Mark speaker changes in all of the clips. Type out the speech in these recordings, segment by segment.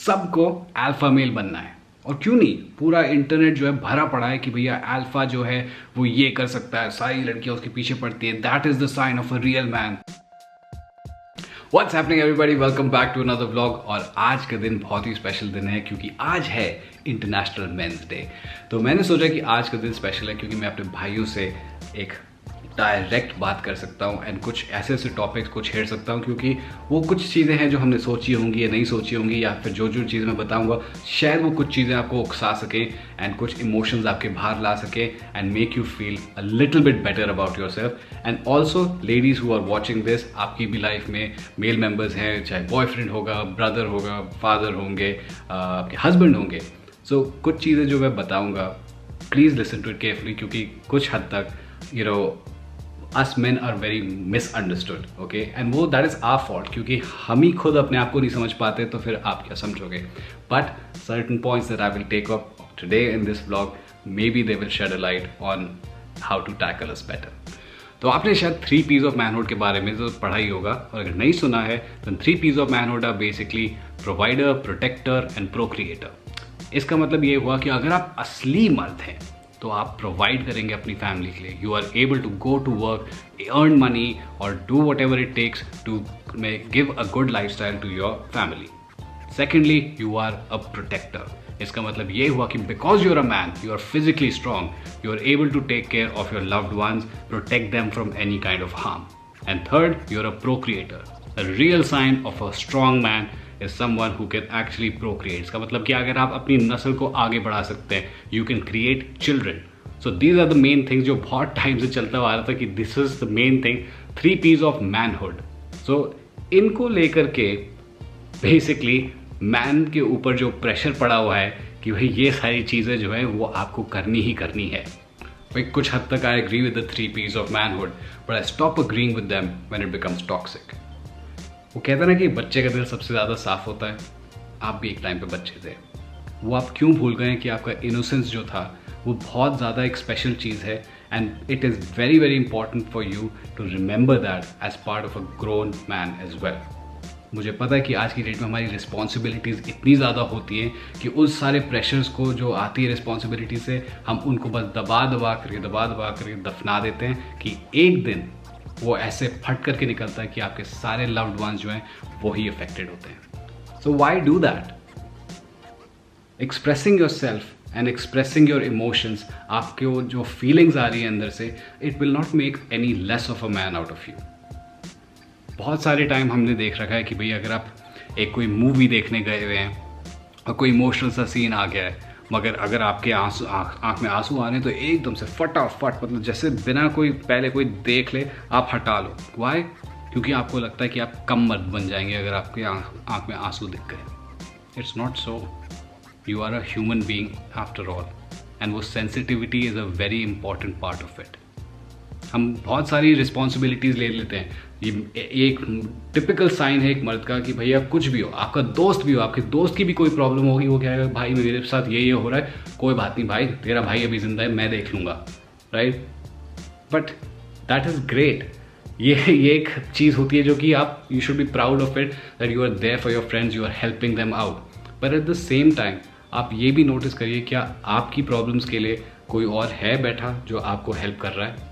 Speaker 1: सबको alpha male बनना है। और क्यों नहीं, पूरा इंटरनेट जो है भरा पड़ा है कि भैया अल्फा जो है वो ये कर सकता है, सारी लड़कियां उसके पीछे पड़ती है। That is the sign of a real man. What's happening everybody, welcome back to another vlog. और आज का दिन बहुत ही स्पेशल दिन है क्योंकि आज है इंटरनेशनल मेंस डे। तो मैंने सोचा कि आज का दिन स्पेशल है क्योंकि मैं अपने भाइयों से एक डायरेक्ट बात कर सकता हूँ एंड कुछ ऐसे ऐसे टॉपिक्स को छेड़ सकता हूँ क्योंकि वो कुछ चीज़ें हैं जो हमने सोची होंगी या नहीं सोची होंगी, या फिर जो जो चीज़ मैं बताऊँगा शायद वो कुछ चीज़ें आपको उकसा सके एंड कुछ इमोशंस आपके बाहर ला सके and make you feel a little bit better about yourself. And also ladies who are watching this, आपकी भी लाइफ में मेल मेम्बर्स हैं, चाहे बॉयफ्रेंड होगा, ब्रदर होगा, फादर होंगे, आपके हस्बैंड होंगे। सो कुछ चीज़ें जो मैं बताऊँगा please listen to it carefully क्योंकि कुछ हद तक us men are very misunderstood, okay? And वो that is our fault क्योंकि हम ही खुद अपने आप को नहीं समझ पाते, तो फिर आप क्या समझोगे? But certain points that I will take up today in this vlog, maybe they will shed a light on how to tackle us better. तो आपने शायद 3 P's of manhood के बारे में तो पढ़ा ही होगा, और अगर नहीं सुना है तो 3 P's of manhood are basically provider, protector and procreator. इसका मतलब ये हुआ कि अगर आप असली मर्द हैं तो आप प्रोवाइड करेंगे अपनी फैमिली के लिए। You are able to go to work, earn money और do whatever it takes to give a good lifestyle to your family. Secondly, you are a protector. इसका मतलब ये हुआ कि because you are a man, you are physically strong, you are able to take care of your loved ones, protect them from any kind of harm. And third, you are a प्रोक्रिएटर। The real sign of a strong man is someone who can actually procreate. इसका मतलब कि अगर आप अपनी नस्ल को आगे बढ़ा सकते हैं, you can create children. So these are the main things जो बहुत टाइम से चलता आ रहा था कि this is the main thing, 3 P's of manhood. So इनको लेकर के basically मैन के ऊपर जो प्रेशर पड़ा हुआ है कि भाई ये सारी चीज़ें जो है वो आपको करनी ही करनी है। भाई कुछ हद तक I agree with the 3 P's of manhood, but I stop agreeing with them when it becomes toxic. वो कहते हैं ना कि बच्चे का दिल सबसे ज़्यादा साफ होता है। आप भी एक टाइम पे बच्चे थे, वो आप क्यों भूल गए कि आपका इनोसेंस जो था वो बहुत ज़्यादा एक स्पेशल चीज़ है and it is very very important for you to remember that as part of a grown man as well. मुझे पता है कि आज की डेट में हमारी रिस्पॉन्सिबिलिटीज़ इतनी ज़्यादा होती हैं कि उस सारे प्रेशर्स को जो आती है रिस्पॉन्सिबिलिटी से, हम उनको बस दबा दबा करके दफना देते हैं कि एक दिन वो ऐसे फट करके निकलता है कि आपके सारे लव्ड वंस जो हैं वो ही अफेक्टेड होते हैं। So why do that? Expressing your self and expressing your emotions, आपके वो जो फीलिंग्स आ रही है अंदर से, it will not make any less of a man out of you. बहुत सारे टाइम हमने देख रखा है कि भाई अगर आप एक कोई मूवी देखने गए हुए हैं और कोई इमोशनल सा सीन आ गया है, मगर अगर आपके आँख में आंसू आ रहे हैं तो एकदम से फटाफट, मतलब जैसे बिना कोई पहले कोई देख ले आप हटा लो। वाई? क्योंकि आपको लगता है कि आप कम मर्द बन जाएंगे अगर आपके आँख में आंसू दिख गए। It's not so. You are a human being after all, and वो sensitivity is a very important part of it. हम बहुत सारी रिस्पॉन्सिबिलिटीज़ ले लेते हैं। ये एक टिपिकल साइन है एक मर्द का कि भैया कुछ भी हो, आपका दोस्त भी हो, आपके दोस्त की भी कोई प्रॉब्लम होगी, वो कहेगा भाई मेरे साथ ये हो रहा है, कोई बात नहीं भाई, तेरा भाई अभी जिंदा है, मैं देख लूँगा, right? But that is great. ये एक चीज़ होती है जो कि आप you should be proud of it, that you are there for your friends, you are helping them out. But at the same time आप ये भी नोटिस करिए क्या आपकी प्रॉब्लम्स के लिए कोई और है बैठा जो आपको हेल्प कर रहा है?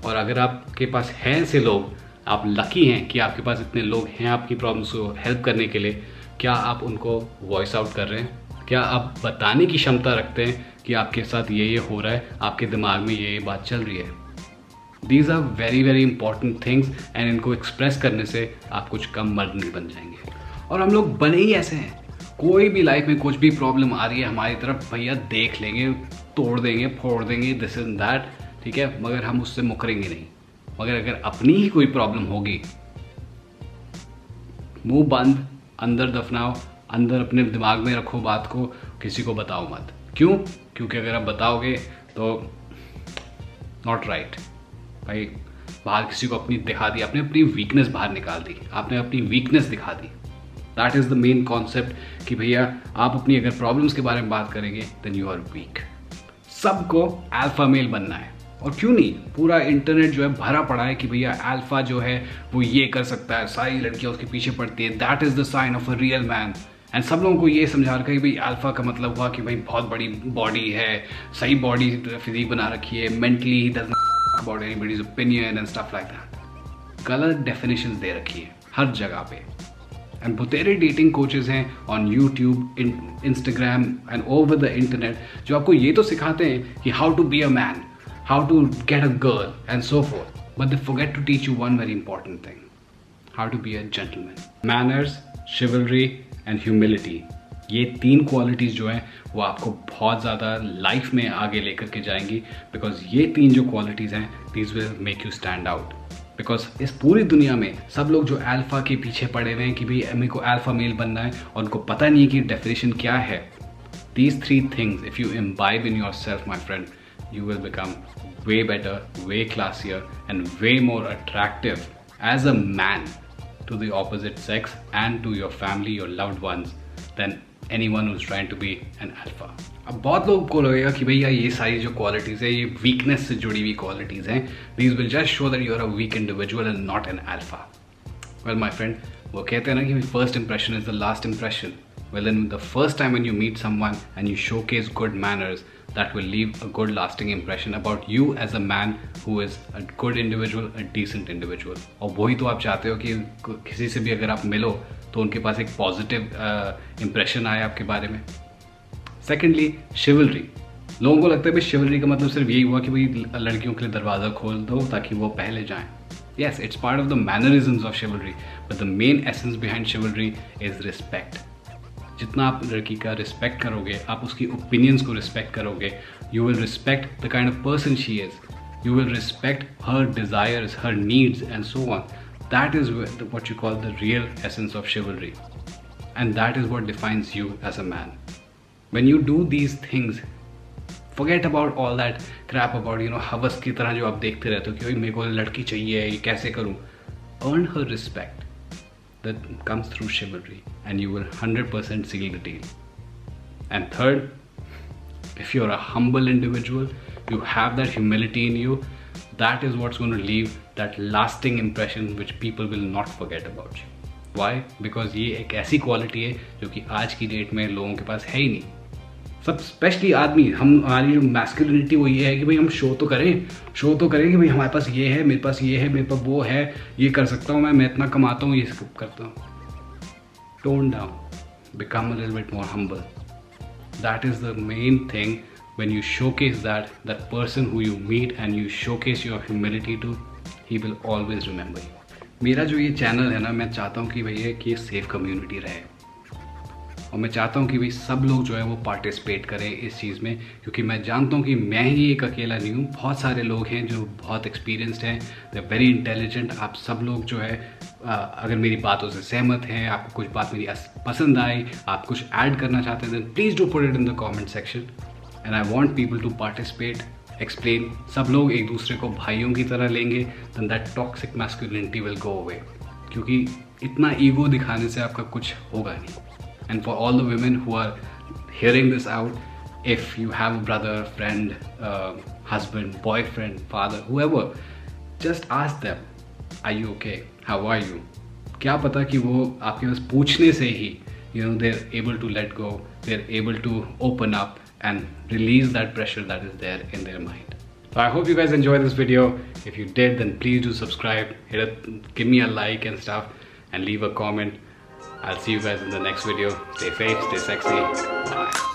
Speaker 1: और अगर आपके पास हैं ऐसे लोग, आप लकी हैं कि आपके पास इतने लोग हैं आपकी प्रॉब्लम्स को हेल्प करने के लिए, क्या आप उनको वॉइस आउट कर रहे हैं? क्या आप बताने की क्षमता रखते हैं कि आपके साथ ये हो रहा है, आपके दिमाग में ये बात चल रही है? These are very very important things and इनको एक्सप्रेस करने से आप कुछ कम मर्द नहीं बन जाएंगे। और हम लोग बने ही ऐसे हैं, कोई भी लाइफ में कुछ भी प्रॉब्लम आ रही है हमारी तरफ, भैया देख लेंगे, तोड़ देंगे, फोड़ देंगे, दिस एंड दैट, ठीक है, मगर हम उससे मुकरेंगे नहीं। मगर अगर अपनी ही कोई प्रॉब्लम होगी, मुंह बंद, अंदर दफनाओ, अंदर अपने दिमाग में रखो बात को, किसी को बताओ मत। क्यों? क्योंकि अगर आप बताओगे तो नॉट राइट। भाई बाहर किसी को अपनी दिखा दी, आपने अपनी वीकनेस बाहर निकाल दी, आपने अपनी वीकनेस दिखा दी। That is the main concept कि भैया आप अपनी अगर प्रॉब्लम्स के बारे में बात करेंगे देन यू आर वीक। सबको अल्फा मेल बनना है। और क्यों नहीं, पूरा इंटरनेट जो है भरा पड़ा है कि भैया अल्फा जो है वो ये कर सकता है, सारी लड़कियां उसके पीछे पड़ती है। That is the sign of a real man. And सब लोगों को ये समझा रखा है कि भाई अल्फा का मतलब हुआ कि भाई बहुत बड़ी बॉडी है, सही बॉडी फिजिक बना रखी है, mentally he doesn't about anybody's opinion and stuff like that. गलत डेफिनेशंस दे रखी है हर जगह पे। एंड बतेरे डेटिंग कोचेज हैं on YouTube, Instagram and over the internet जो आपको ये तो सिखाते हैं कि how to be a man, how to get a girl and so forth, but they forget to teach you one very important thing, how to be a gentleman. Manners, शिवलरी and humility, ये 3 qualities जो हैं वो आपको बहुत ज़्यादा life में आगे लेकर के जाएंगी, बिकॉज ये 3 जो क्वालिटीज़ हैं these will make you stand out. Because इस पूरी दुनिया में सब लोग जो अल्फा के पीछे पड़े हुए हैं कि भाई मेरे को अल्फा मेल बनना है और उनको पता नहीं है कि डेफिनेशन क्या है। These 3 things if you imbibe in your self my friend, you will become way better, way classier and way more attractive as a man to the opposite sex and to your family, your loved ones, than anyone who's trying to be an alpha. अब बहुत लोगों को लगेगा कि भैया ये सारी जो क्वालिटीज़ है ये वीकनेस से जुड़ी हुई क्वालिटीज़ हैं, these will just show that you are a weak individual and not an alpha. Well my friend, वो कहते हैं ना कि first impression is the last impression. Well then the first time when you meet someone and you showcase good manners, that will leave a good lasting impression about you as a man who is a good individual, a decent individual. और वही तो आप चाहते हो कि किसी से भी अगर आप मिलो तो उनके पास एक पॉजिटिव इम्प्रेशन आए आपके बारे में। सेकेंडली, शिवलरी। लोगों को लगता है भाई शिवलरी का मतलब सिर्फ यही हुआ कि भाई लड़कियों के लिए दरवाज़ा खोल दो ताकि वो पहले जाएं। Yes, it's part of the mannerisms of chivalry, but the main essence behind chivalry is respect. जितना आप लड़की का रिस्पेक्ट करोगे, आप उसकी ओपिनियंस को रिस्पेक्ट करोगे, you will respect the kind of person she is, you will respect her desires, her needs and so on. That is what you call the real essence of chivalry and that is what defines you as a man. When you do these things, forget about all that crap about हवस की तरह जो आप देखते रहते हो कि भाई मेरे को लड़की चाहिए, ये कैसे करूँ। Earn her respect that comes through chivalry and you will 100% seal the deal. And third, if you're a humble individual, you have that humility in you, that is what's going to leave that lasting impression which people will not forget about you. Why? Because ये एक ऐसी quality है जो कि आज की date में लोगों के पास है ही नहीं। सब स्पेशली आदमी, हमारी जो मैस्कुलिनिटी वो ये है कि भाई हम शो तो करें कि भाई हमारे पास ये है, मेरे पास ये है, मेरे पास वो है, ये कर सकता हूँ मैं इतना कमाता हूँ, ये सब करता हूँ। Tone down, become a little bit more humble. That is the main thing when you showcase that person who you meet and you showcase your humility to, he will always remember you. मेरा जो ये channel है ना, मैं चाहता हूँ कि भैया कि ये सेफ कम्युनिटी रहे और मैं चाहता हूँ कि भाई सब लोग जो है वो पार्टिसिपेट करें इस चीज़ में, क्योंकि मैं जानता हूँ कि मैं ही एक अकेला नहीं हूँ, बहुत सारे लोग हैं जो बहुत एक्सपीरियंस्ड हैं, दे आर वेरी इंटेलिजेंट। आप सब लोग जो है अगर मेरी बातों से सहमत हैं, आपको कुछ बात मेरी पसंद आई, आप कुछ ऐड करना चाहते हैं, then please do put it in the comment section and I want people to participate, explain. सब लोग एक दूसरे को भाइयों की तरह लेंगे, then that toxic masculinity will go away, क्योंकि इतना ईगो दिखाने से आपका कुछ होगा नहीं। And for all the women who are hearing this out, if you have a brother, friend, husband, boyfriend, father, whoever, just ask them, are you okay? How are you? क्या पता कि वो आपके पास पूछने से ही they're able to let go, they're able to open up and release that pressure that is there in their mind. So I hope you guys enjoyed this video. If you did, then please do subscribe, give me a like and stuff, and leave a comment. I'll see you guys in the next video. Stay safe, stay sexy. Bye.